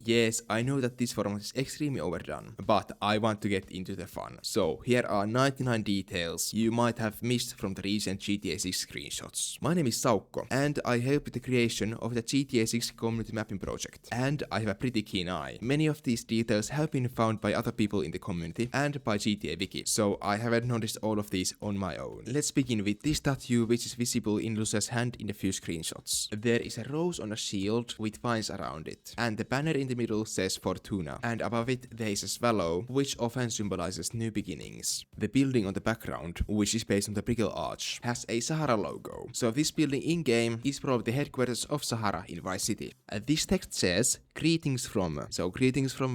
Yes, I know that this format is extremely overdone, but I want to get into the fun. So, here are 99 details you might have missed from the recent GTA 6 screenshots. My name is Saukko, and I help with the creation of the GTA 6 community mapping project. And I have a pretty keen eye. Many of these details have been found by other people in the community and by GTA Wiki, so I haven't noticed all of these on my own. Let's begin with this statue which is visible in Lucia's hand in a few screenshots. There is a rose on a shield with vines around it, and the banner in the middle says Fortuna, and above it there is a swallow, which often symbolizes new beginnings. The building on the background, which is based on the Brickell Arch, has a Sahara logo, so this building in-game is probably the headquarters of Sahara in Vice City. This text says, greetings from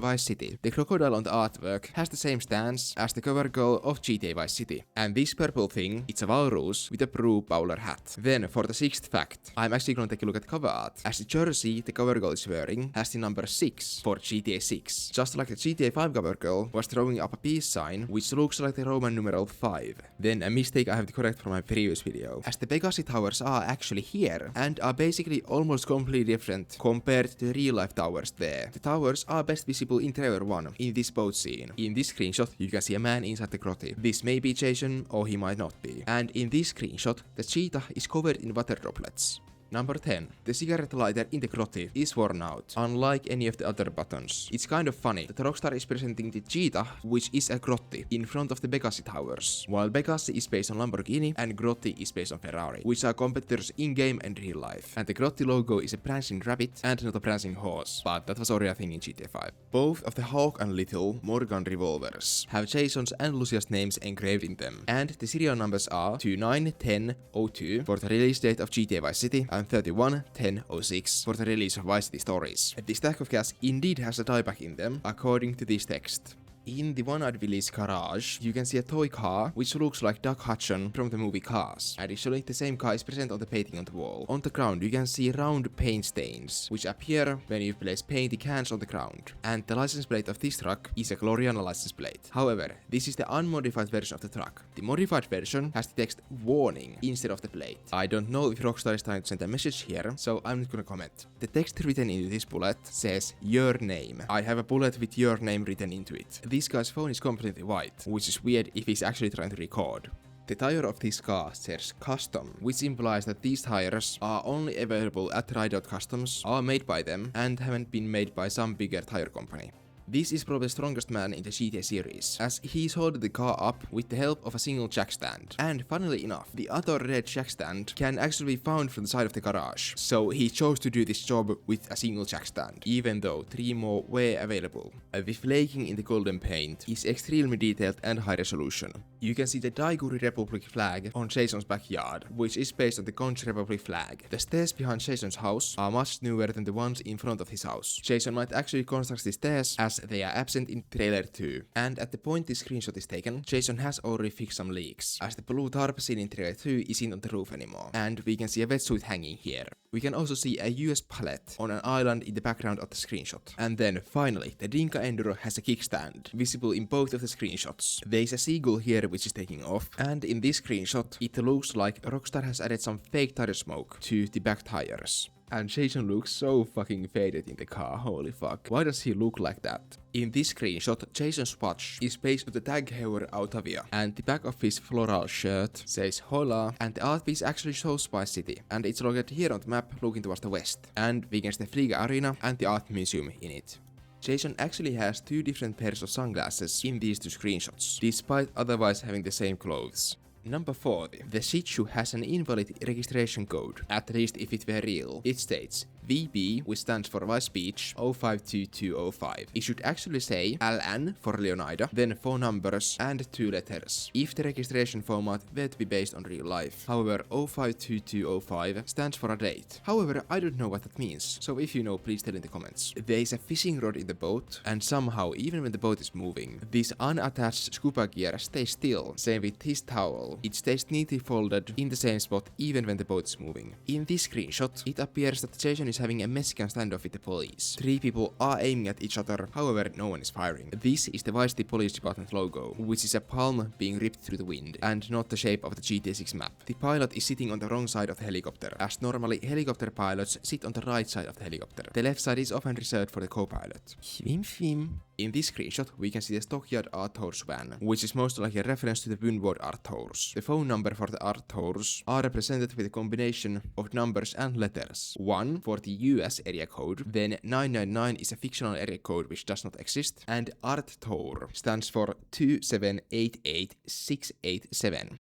Vice City. The crocodile on the artwork has the same stance as the cover girl of GTA Vice City, and this purple thing, it's a walrus with a blue bowler hat. Then for the sixth fact, I'm actually gonna take a look at cover art, as the jersey the cover girl is wearing has the number 6 for GTA 6, just like the GTA 5 cover girl was throwing up a peace sign which looks like the Roman numeral 5. Then a mistake I have to correct from my previous video, as the Pegasi towers are actually here and are basically almost completely different compared to the real life towers there. The towers are best visible in trailer 1 in this boat scene. In this screenshot you can see a man inside the grotty. This may be Jason or he might not be. And in this screenshot the cheetah is covered in water droplets. Number 10. The cigarette lighter in the grotty is worn out, unlike any of the other buttons. It's kind of funny that Rockstar is presenting the cheetah, which is a grotty, in front of the Pegasi towers, while Pegasi is based on Lamborghini and Grotty is based on Ferrari, which are competitors in-game and real life. And the Grotty logo is a prancing rabbit and not a prancing horse, but that was already a thing in GTA 5. Both of the Hawk and Little Morgan revolvers have Jason's and Lucia's names engraved in them, and the serial numbers are 291002 for the release date of GTA Vice City and 311006 for the release of Vice City Stories. The stack of gas indeed has a dieback in them, according to this text. In the One-Eyed Willy's garage, you can see a toy car which looks like Doc Hudson from the movie Cars. Additionally, the same car is present on the painting on the wall. On the ground, you can see round paint stains, which appear when you place painted cans on the ground. And the license plate of this truck is a Gloriana license plate. However, this is the unmodified version of the truck. The modified version has the text warning instead of the plate. I don't know if Rockstar is trying to send a message here, so I'm not gonna comment. The text written into this bullet says your name. I have a bullet with your name written into it. This guy's phone is completely white, which is weird if he's actually trying to record. The tire of this car says custom, which implies that these tires are only available at Rideout Customs, are made by them, and haven't been made by some bigger tire company. This is probably the strongest man in the GTA series, as he's holding the car up with the help of a single jack stand. And funnily enough, the other red jack stand can actually be found from the side of the garage, so he chose to do this job with a single jack stand, even though 3 more were available. The flaking in the golden paint is extremely detailed and high resolution. You can see the Daiguri Republic flag on Jason's backyard, which is based on the Conch Republic flag. The stairs behind Jason's house are much newer than the ones in front of his house. Jason might actually construct the stairs as they are absent in trailer 2. And at the point this screenshot is taken, Jason has already fixed some leaks, as the blue tarp seen in trailer 2 isn't on the roof anymore, and we can see a wetsuit hanging here. We can also see a US pallet on an island in the background of the screenshot. And then finally, the Dinka Enduro has a kickstand, visible in both of the screenshots. There is a seagull here which is taking off, and in this screenshot it looks like Rockstar has added some fake tire smoke to the back tires. And Jason looks so fucking faded in the car, holy fuck. Why does he look like that? In this screenshot, Jason's watch is based on the Tag Heuer Autovia, and the back of his floral shirt says Hola, and the art piece actually shows Spice City, and it's located here on the map looking towards the west, and we can see the Fliga Arena and the art museum in it. Jason actually has 2 different pairs of sunglasses in these 2 screenshots, despite otherwise having the same clothes. Number 40. The Shih Tzu has an invalid registration code, at least if it were real. It states VB, which stands for Vice Beach 052205. It should actually say LN for Leonida, then 4 numbers and 2 letters, if the registration format were to be based on real life. However, 052205 stands for a date. However, I don't know what that means, so if you know, please tell in the comments. There is a fishing rod in the boat, and somehow, even when the boat is moving, this unattached scuba gear stays still. Same with his towel. It stays neatly folded in the same spot even when the boat is moving. In this screenshot, it appears that Jason is is having a Mexican standoff with the police. 3 people are aiming at each other, however no one is firing. This is the Vice City Police Department logo, which is a palm being ripped through the wind, and not the shape of the GTA 6 map. The pilot is sitting on the wrong side of the helicopter, as normally helicopter pilots sit on the right side of the helicopter. The left side is often reserved for the co-pilot. Swim. In this screenshot, we can see the stockyard Arthurs van, which is most likely a reference to the Bunward Arthurs. The phone number for the Arthurs are represented with a combination of numbers and letters. 1 for the US area code, then 999 is a fictional area code which does not exist, and Arthur stands for 2788687.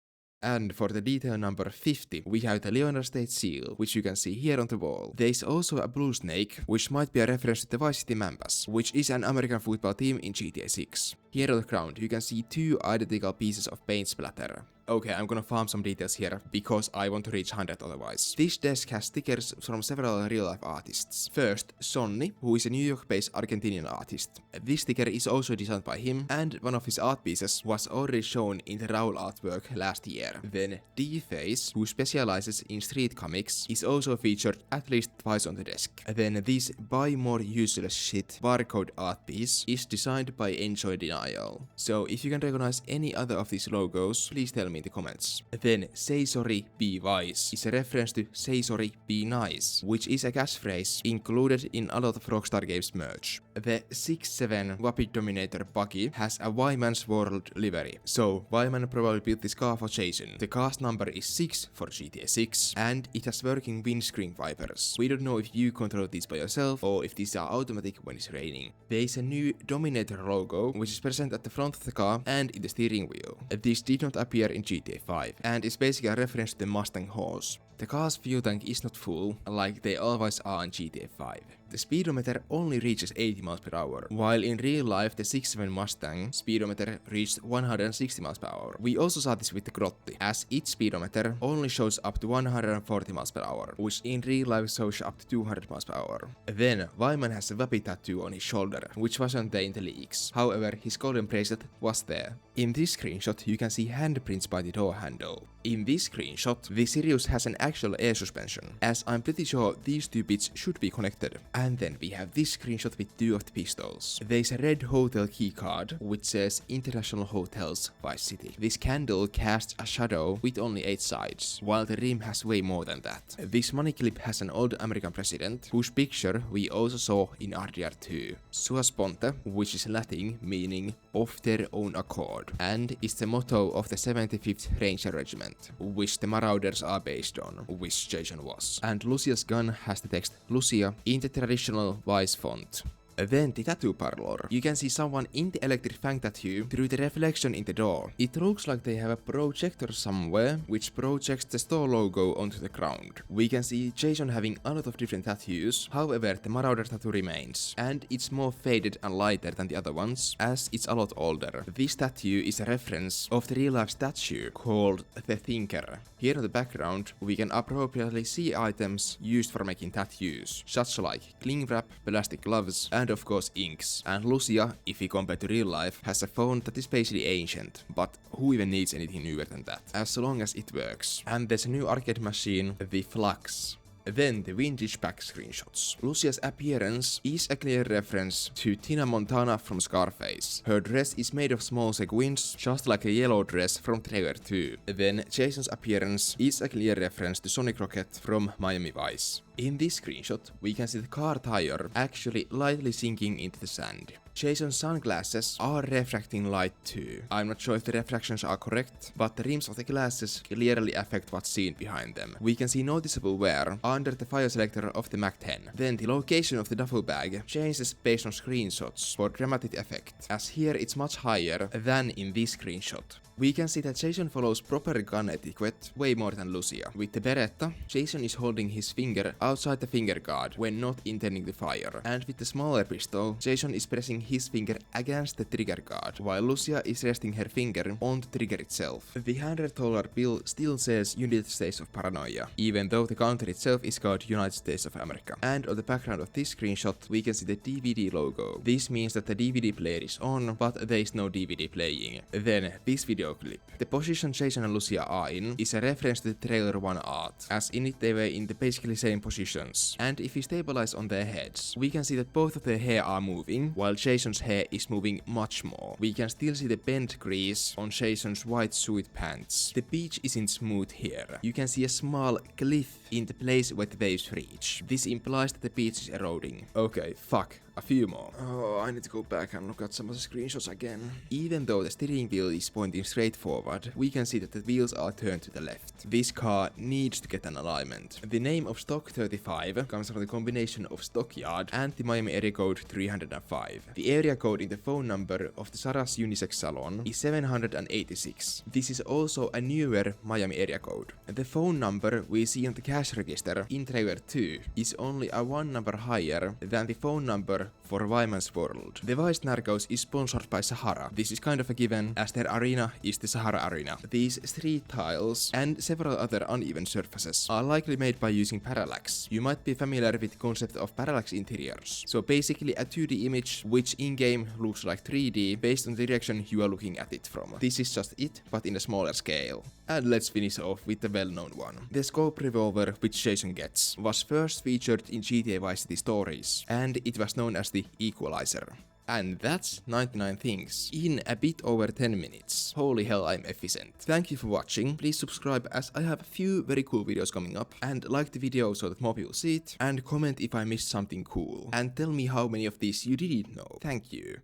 And for the detail number 50, we have the Leonard State Seal, which you can see here on the wall. There is also a blue snake, which might be a reference to the Vice City Mambas, which is an American football team in GTA 6. Here on the ground, you can see 2 identical pieces of paint splatter. Okay, I'm gonna farm some details here, because I want to reach 100 otherwise. This desk has stickers from several real-life artists. First, Sonny, who is a New York-based Argentinian artist. This sticker is also designed by him, and one of his art pieces was already shown in the Raul artwork last year. Then, D-Face, who specializes in street comics, is also featured at least twice on the desk. Then this buy more useless shit barcode art piece is designed by Enjoy Denial. So if you can recognize any other of these logos, please tell me in the comments. Then Say Sorry, Be Wise is a reference to Say Sorry, Be Nice, which is a catchphrase included in a lot of Rockstar Games merch. The 6-7 Wapid Dominator buggy has a Wyman's World livery, so Wyman probably built this car for Jason. The car's number is 6 for GTA 6, and it has working windscreen wipers. We don't know if you control these by yourself or if these are automatic when it's raining. There is a new Dominator logo, which is present at the front of the car and in the steering wheel. This did not appear in GTA 5, and is basically a reference to the Mustang horse. The car's fuel tank is not full, like they always are in GTA 5. The speedometer only reaches 80 miles per hour, while in real life the 6.7 Mustang speedometer reached 160 miles per hour. We also saw this with the Grotti, as its speedometer only shows up to 140 miles per hour, which in real life shows up to 200 miles per hour. Then, Wyman has a Wappi tattoo on his shoulder, which wasn't there in the leaks. However, his golden bracelet was there. In this screenshot, you can see handprints by the door handle. In this screenshot, the Sirius has an actual air suspension, as I'm pretty sure these 2 bits should be connected. And then we have this screenshot with 2 of the pistols. There's a red hotel keycard, which says International Hotels, Vice City. This candle casts a shadow with only 8 sides, while the rim has way more than that. This money clip has an old American president, whose picture we also saw in RDR2. Sua sponte, which is Latin meaning of their own accord, and is the motto of the 75th Ranger Regiment, which the Marauders are based on, which Jason was. And Lucia's gun has the text Lucia in the traditional Vice font. Then the tattoo parlor. You can see someone in the electric fang tattoo through the reflection in the door. It looks like they have a projector somewhere, which projects the store logo onto the ground. We can see Jason having a lot of different tattoos, however the Marauder tattoo remains, and it's more faded and lighter than the other ones, as it's a lot older. This tattoo is a reference of the real life statue called the Thinker. Here in the background, we can appropriately see items used for making tattoos, such like cling wrap, plastic gloves, and of course inks. And Lucia, if we compare to real life, has a phone that is basically ancient, but who even needs anything newer than that, as long as it works. And there's a new arcade machine, the Flux. Then the vintage pack screenshots. Lucia's appearance is a clear reference to Tina Montana from Scarface. Her dress is made of small sequins, just like a yellow dress from Trailer 2. Then Jason's appearance is a clear reference to Sonny Crockett from Miami Vice. In this screenshot, we can see the car tire actually lightly sinking into the sand. Jason's sunglasses are refracting light too. I'm not sure if the refractions are correct, but the rims of the glasses clearly affect what's seen behind them. We can see noticeable wear under the fire selector of the Mac-10. Then the location of the duffel bag changes based on screenshots for dramatic effect, as here it's much higher than in this screenshot. We can see that Jason follows proper gun etiquette way more than Lucia. With the Beretta, Jason is holding his finger outside the finger guard when not intending to fire, and with the smaller pistol, Jason is pressing his finger against the trigger guard, while Lucia is resting her finger on the trigger itself. The $100 bill still says United States of Paranoia, even though the country itself is called United States of America. And on the background of this screenshot, we can see the DVD logo. This means that the DVD player is on, but there is no DVD playing. Then, this video clip. The position Jason and Lucia are in is a reference to the Trailer 1 art, as in it they were in the basically same position positions, and if we stabilize on their heads, we can see that both of their hair are moving, while Jason's hair is moving much more. We can still see the bent crease on Jason's white suit pants. The beach isn't smooth here. You can see a small cliff in the place where the waves reach. This implies that the beach is eroding. Okay, fuck. A few more. Oh, I need to go back and look at some of the screenshots again. Even though the steering wheel is pointing straight forward, we can see that the wheels are turned to the left. This car needs to get an alignment. The name of Stock 35 comes from the combination of Stockyard and the Miami area code 305. The area code in the phone number of the Sarah's unisex salon is 786. This is also a newer Miami area code. The phone number we see on the cash register in trailer 2 is only a one number higher than the phone number for Wyman's World. The Vice Narcos is sponsored by Sahara. This is kind of a given, as their arena is the Sahara Arena. These street tiles and several other uneven surfaces are likely made by using parallax. You might be familiar with the concept of parallax interiors. So basically a 2D image which in-game looks like 3D based on the direction you are looking at it from. This is just it, but in a smaller scale. And let's finish off with the well-known one. The scope revolver which Jason gets was first featured in GTA Vice City stories, and it was known as the Equalizer. And that's 99 things in a bit over 10 minutes. Holy hell, I'm efficient. Thank you for watching. Please subscribe as I have a few very cool videos coming up, and like the video so that more people see it, and comment if I missed something cool, and tell me how many of these you didn't know. Thank you.